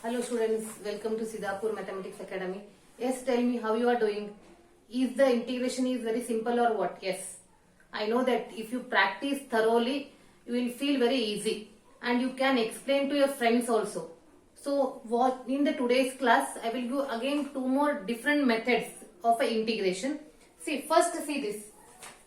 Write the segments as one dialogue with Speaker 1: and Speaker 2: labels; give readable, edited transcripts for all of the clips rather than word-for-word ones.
Speaker 1: Hello students, welcome to Siddhapur Mathematics Academy. Yes, tell me how you are doing. Is the integration is very simple or what? Yes. I know that if you practice thoroughly, you will feel very easy and you can explain to your friends also. So what in the today's class, I will give again two more different methods of a integration. First see this.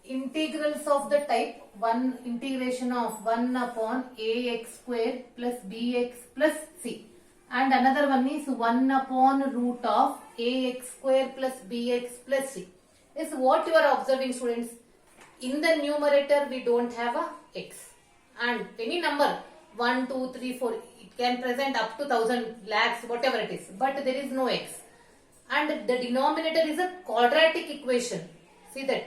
Speaker 1: Integrals of the type 1 integration of 1 upon ax square plus bx plus c. And another one is 1 upon root of ax square plus bx plus c. Is what you are observing, students. In the numerator we don't have a x. And any number 1, 2, 3, 4, it can present up to 1000 lakhs, whatever it is. But there is no x. And the denominator is a quadratic equation. See that.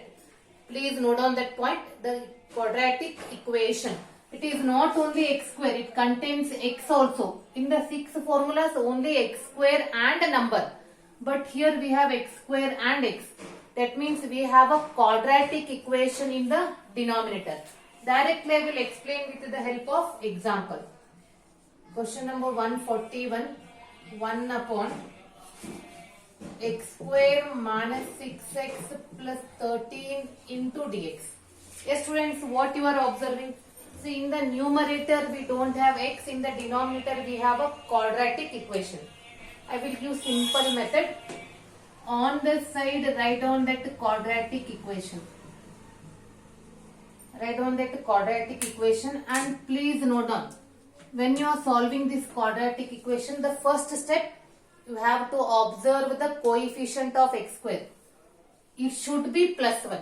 Speaker 1: Please note down that point. The quadratic equation. It is not only x square, it contains x also. In the 6 formulas, only x square and a number. But here we have x square and x. That means we have a quadratic equation in the denominator. Directly I will explain with the help of example. Question number 141. 1 upon x square minus 6x plus 13 into dx. Yes students, what you are observing? See, in the numerator we don't have x, in the denominator we have a quadratic equation. I will use simple method. On the side write down that quadratic equation. Write down that quadratic equation and please note down. When you are solving this quadratic equation, the first step you have to observe the coefficient of x square. It should be plus 1.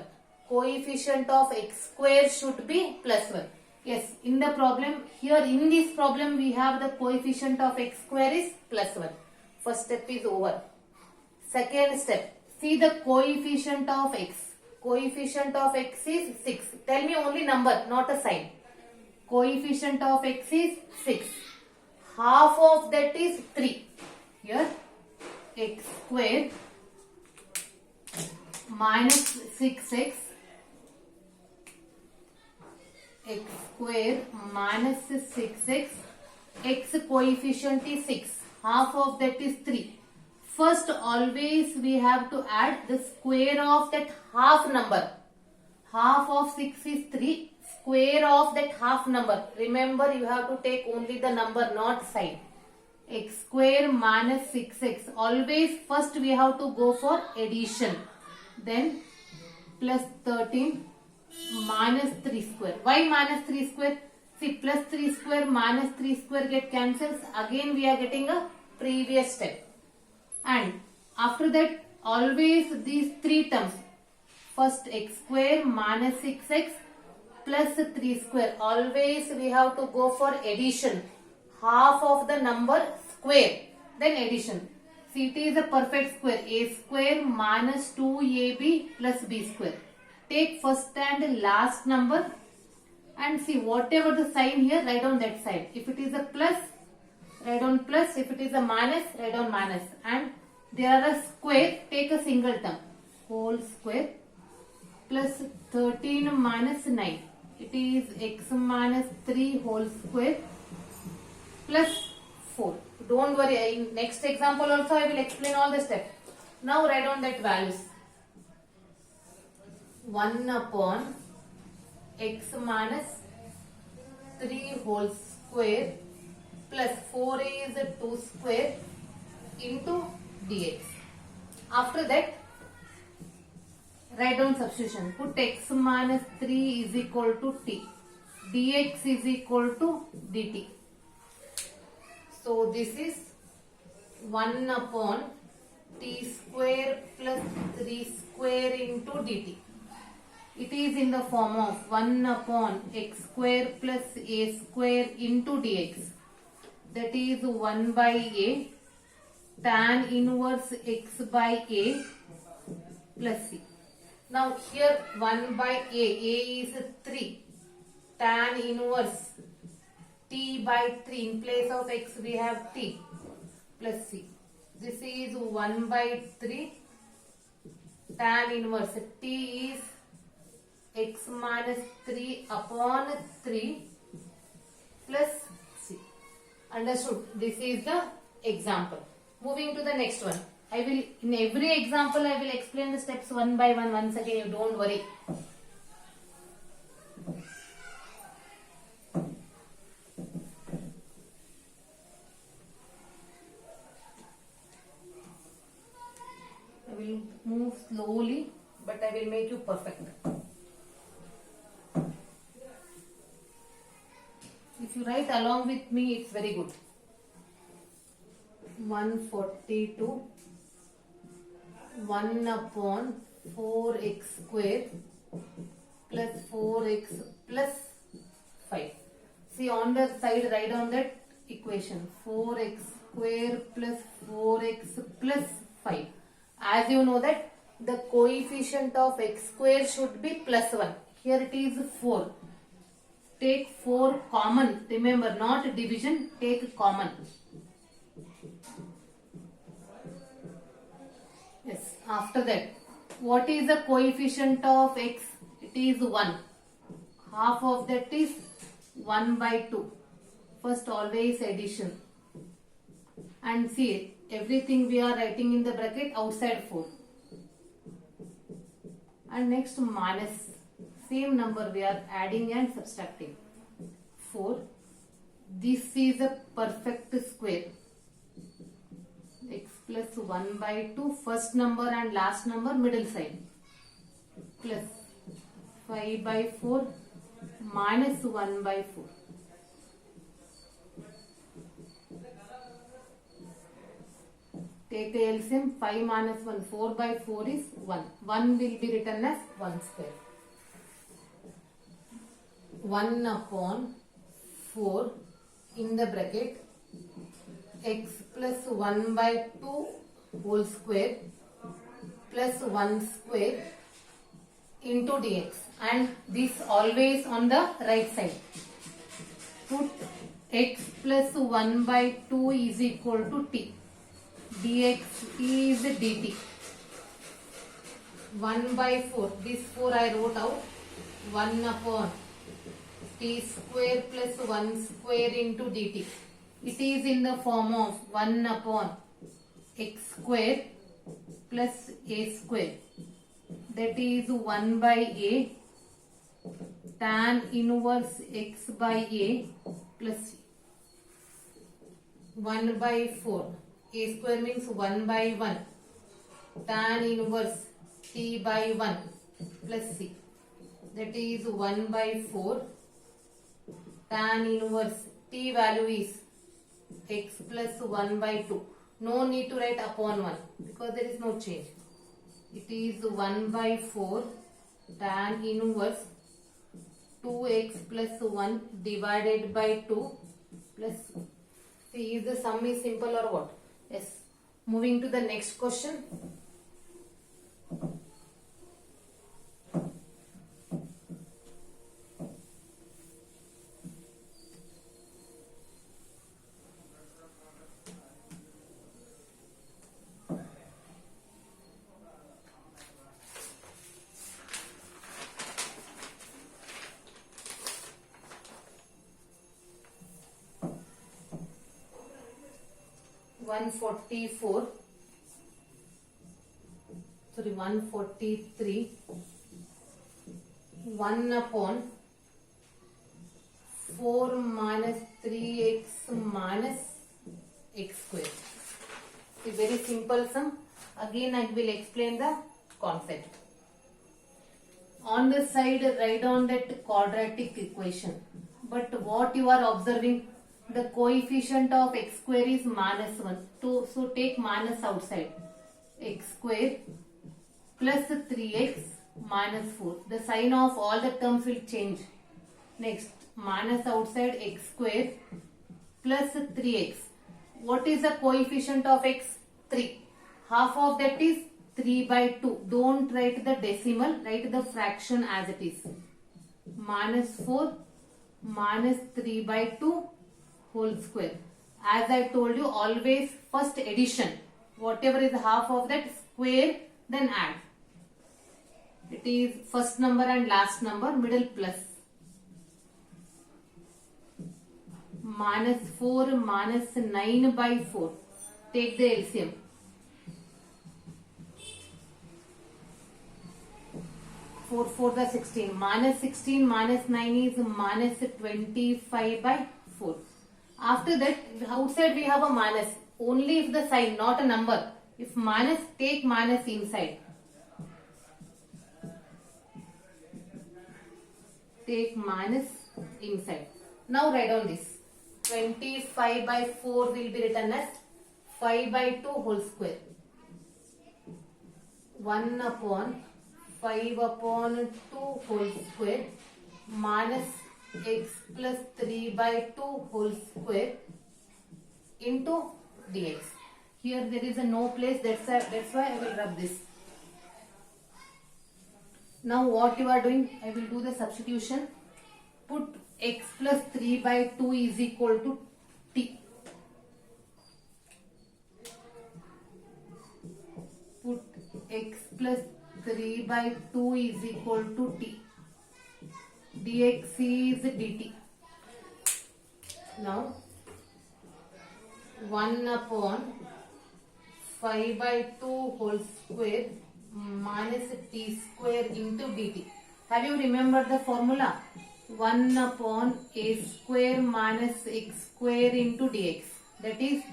Speaker 1: Coefficient of x square should be plus 1. Yes, in the problem, here in this problem we have the coefficient of x square is plus 1. First step is over. Second step, see the coefficient of x. Coefficient of x is 6. Tell me only number, not a sign. Coefficient of x is 6. Half of that is 3. Here, x square minus 6x. X square minus 6x, x coefficient is 6, half of that is 3. First always we have to add the square of that half number. Half of 6 is 3, square of that half number. Remember you have to take only the number, not sign. X square minus 6x. Always first we have to go for addition. Then plus 13 minus 3 square. Why minus 3 square? See, plus 3 square minus 3 square get cancels. Again we are getting a previous step. And after that always these three terms. First x square minus 6x plus 3 square. Always we have to go for addition. Half of the number square. Then addition. See, it is a perfect square. A square minus 2ab plus b square. Take first and last number and see whatever the sign here, write on that side. If it is a plus, write on plus. If it is a minus, write on minus. And there are a square, take a single term. Whole square plus 13 minus 9. It is x minus 3 whole square plus 4. Don't worry, in next example also I will explain all the steps. Now write on that values. 1 upon x minus 3 whole square plus 4 is 2 square into dx. After that, write down substitution. Put x minus 3 is equal to t. Dx is equal to dt. So this is 1 upon t square plus 3 square into dt. It is in the form of 1 upon x square plus a square into dx. That is 1 by a tan inverse x by a plus c. Now here 1 by a is 3. Tan inverse t by 3. In place of x we have t plus c. This is 1 by 3. Tan inverse t is x minus 3 upon 3 plus c. Understood? This is the example. Moving to the next one. I will, in every example, I will explain the steps one by one. Once again, you don't worry. I will move slowly, but I will make you perfect. If you write along with me, it's very good. 142 1 upon 4x square plus 4x plus 5. See on the side, write down that equation. 4x square plus 4x plus 5. As you know that the coefficient of x square should be plus 1. Here it is 4. Take 4 common. Remember, not division, take common. Yes, after that, what is the coefficient of x? It is 1. Half of that is 1 by 2. First, always addition. And see, everything we are writing in the bracket outside 4. And next, minus. Same number we are adding and subtracting. 4. This is a perfect square. X plus 1 by 2, first number and last number, middle side. Plus 5 by 4 minus 1 by 4. Take a LCM. 5 minus 1, 4 by 4 is 1. 1 will be written as 1 square. 1 upon 4 in the bracket x plus 1 by 2 whole square plus 1 square into dx, and this always on the right side. Put x plus 1 by 2 is equal to t. Dx is dt. 1 by 4. This 4 I wrote out. 1 upon t square plus 1 square into dt. It is in the form of 1 upon x square plus a square. That is 1 by a tan inverse x by a plus 1 by 4. A square means 1 by 1. Tan inverse t by 1 plus c. That is 1 by 4. Tan inverse t value is x plus 1 by 2. No need to write upon 1 because there is no change. It is 1 by 4 tan inverse 2x plus 1 divided by 2 plus. See, is the sum is simple or what? Yes. Moving to the next question. One 143 1 upon 4 minus 3x minus x square. It's a very simple sum. Again I will explain the concept. On the side write down that quadratic equation. But what you are observing, the coefficient of x square is minus 1. So take minus outside. X square plus 3x minus 4. The sign of all the terms will change. Next, minus outside x square plus 3x. What is the coefficient of x? 3. Half of that is 3 by 2. Don't write the decimal, write the fraction as it is. Minus 4 minus 3 by 2 whole square. As I told you, always first addition. Whatever is half of that, square, then add. It is first number and last number, middle plus. Minus 4 minus 9 by 4. Take the LCM. 4 4 the 16. Minus 16 minus 9 is minus 25 by 4. After that, outside we have a minus. Only if the sign, not a number. If minus, take minus inside. Take minus inside. Now write down this. 25 by 4 will be written as 5 by 2 whole square. 1 upon 5 upon 2 whole square minus x plus 3 by 2 whole square into dx. Here there is a no place, that's why I will rub this. Now what you are doing, I will do the substitution. Put x plus 3 by 2 is equal to t. Put x plus 3 by 2 is equal to t. Dx is dt. Now 1 upon 5 by 2 whole square minus t square into dt. Have you remembered the formula? 1 upon a square minus x square into dx. That is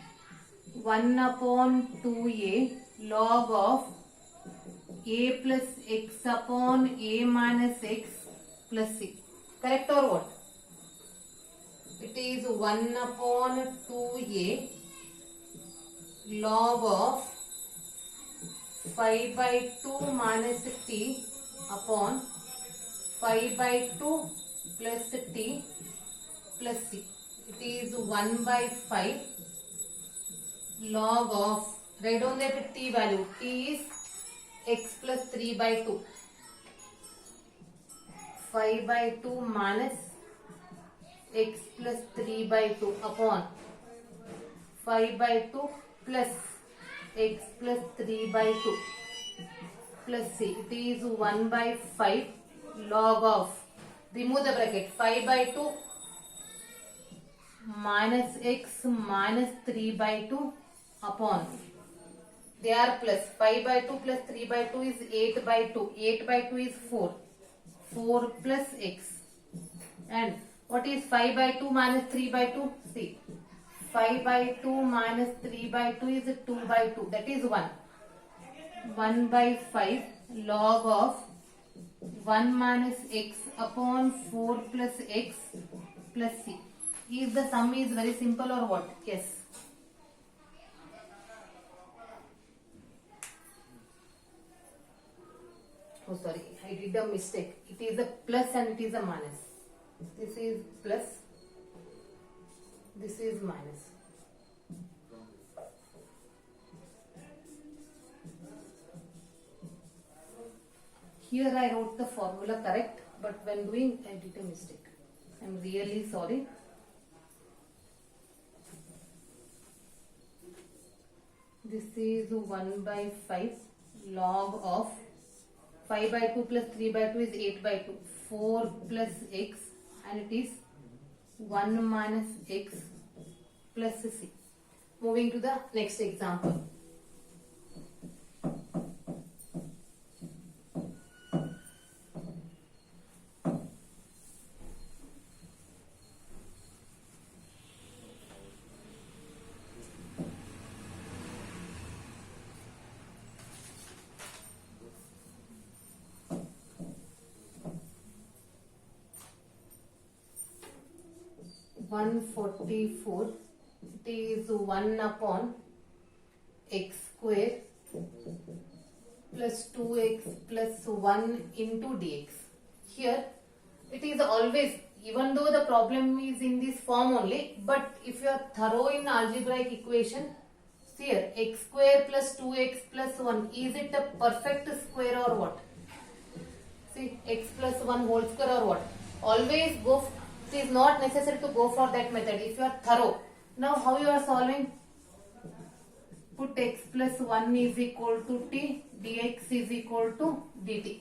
Speaker 1: 1 upon 2a log of a plus x upon a minus x plus c. Correct or what? It is 1 upon 2a log of 5 by 2 minus t upon 5 by 2 plus t plus c. It is 1 by 5 log of, write down that t value. T is x plus 3 by 2. 5 by 2 minus x plus 3 by 2 upon 5 by 2 plus x plus 3 by 2 plus c. It is 1 by 5 log of, remove the bracket, 5 by 2 minus x minus 3 by 2 upon, they are plus, 5 by 2 plus 3 by 2 is 8 by 2, 8 by 2 is 4, 4 plus x, and what is 5 by 2 minus 3 by 2? See, 5 by 2 minus 3 by 2 is 2 by 2, that is 1. 1 by 5 log of 1 minus x upon 4 plus x plus c. Is the sum is very simple or what? Yes. Oh sorry, I did a mistake. It is a plus and it is a minus. This is plus, this is minus. Here I wrote the formula correct, but when doing I did a mistake. I am really sorry. This is 1 by 5 log of 5 by 2 plus 3 by 2 is 8 by 2. 4 plus x, and it is 1 minus x plus c. Moving to the next example. One 44, it is 1 upon x square plus 2x plus 1 into dx. Here it is always, even though the problem is in this form only, but if you are thorough in algebraic equation, see here x square plus 2x plus 1, is it a perfect square or what? See, x plus 1 whole square or what? Always go, it is not necessary to go for that method if you are thorough. Now how you are solving? Put x plus 1 is equal to t, dx is equal to dt.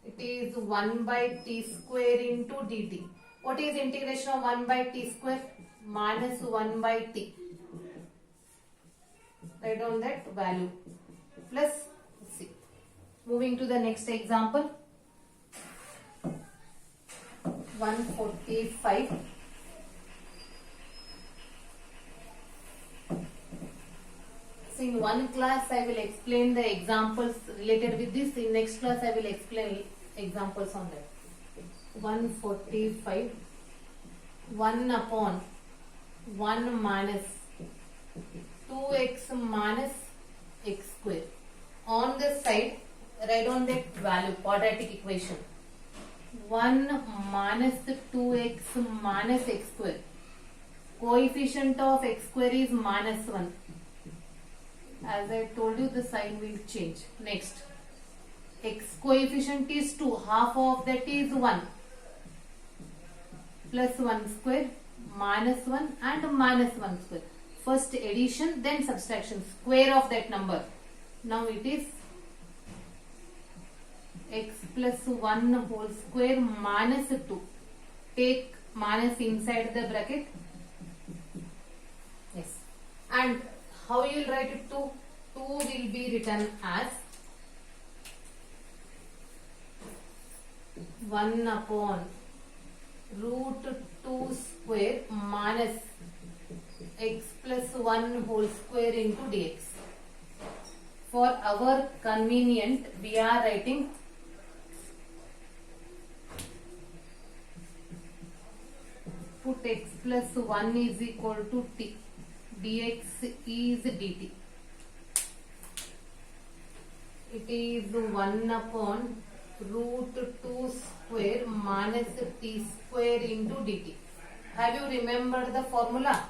Speaker 1: It is 1 by t square into dt. What is integration of 1 by t square? Minus 1 by t. Write down that value plus c. Moving to the next example. 145. So in one class I will explain the examples related with this. In next class I will explain examples on that. 145. 1 upon 1 minus 2x minus x square. On the side, write down that value, quadratic equation. 1 minus 2x minus x square. Coefficient of x square is minus 1. As I told you, the sign will change. Next, x coefficient is 2. Half of that is 1. Plus 1 square, minus 1 and minus 1 square. First addition, then subtraction. Square of that number. Now it is x plus 1 whole square minus 2. Take minus inside the bracket. Yes. And how you will write it? 2? 2 will be written as 1 upon root 2 square minus x plus 1 whole square into dx. For our convenient, we are writing put x plus 1 is equal to t. Dx is dt. It is 1 upon root 2 square minus t square into dt. Have you remembered the formula?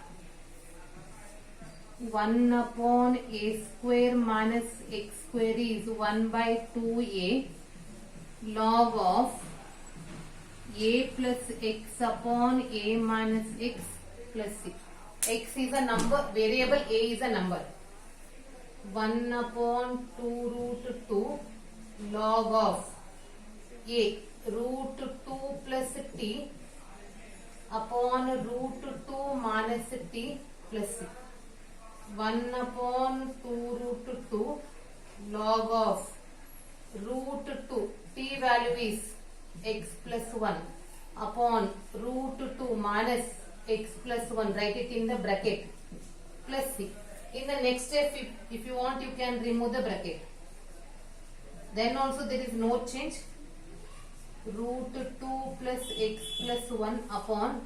Speaker 1: 1 upon a square minus x square is 1 by 2a log of a plus x upon a minus x plus c. X is a number, variable a is a number. 1 upon 2 root 2 log of a root 2 plus t upon root 2 minus t plus c. 1 upon 2 root 2 log of root 2, t value is x plus 1 upon root 2 minus x plus 1, write it in the bracket, plus c. In the next step, if you want, you can remove the bracket. Then also there is no change. Root 2 plus x plus 1 upon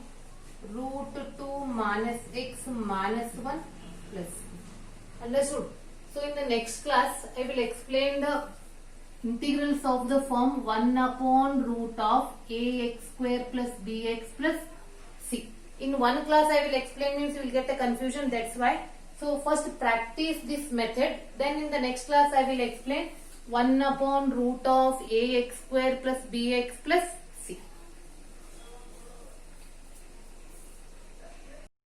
Speaker 1: root 2 minus x minus 1 plus c. Understood? So in the next class, I will explain the integrals of the form 1 upon root of ax square plus bx plus c. In one class I will explain, means you will get a confusion, that's why. So first practice this method, then in the next class I will explain 1 upon root of ax square plus bx plus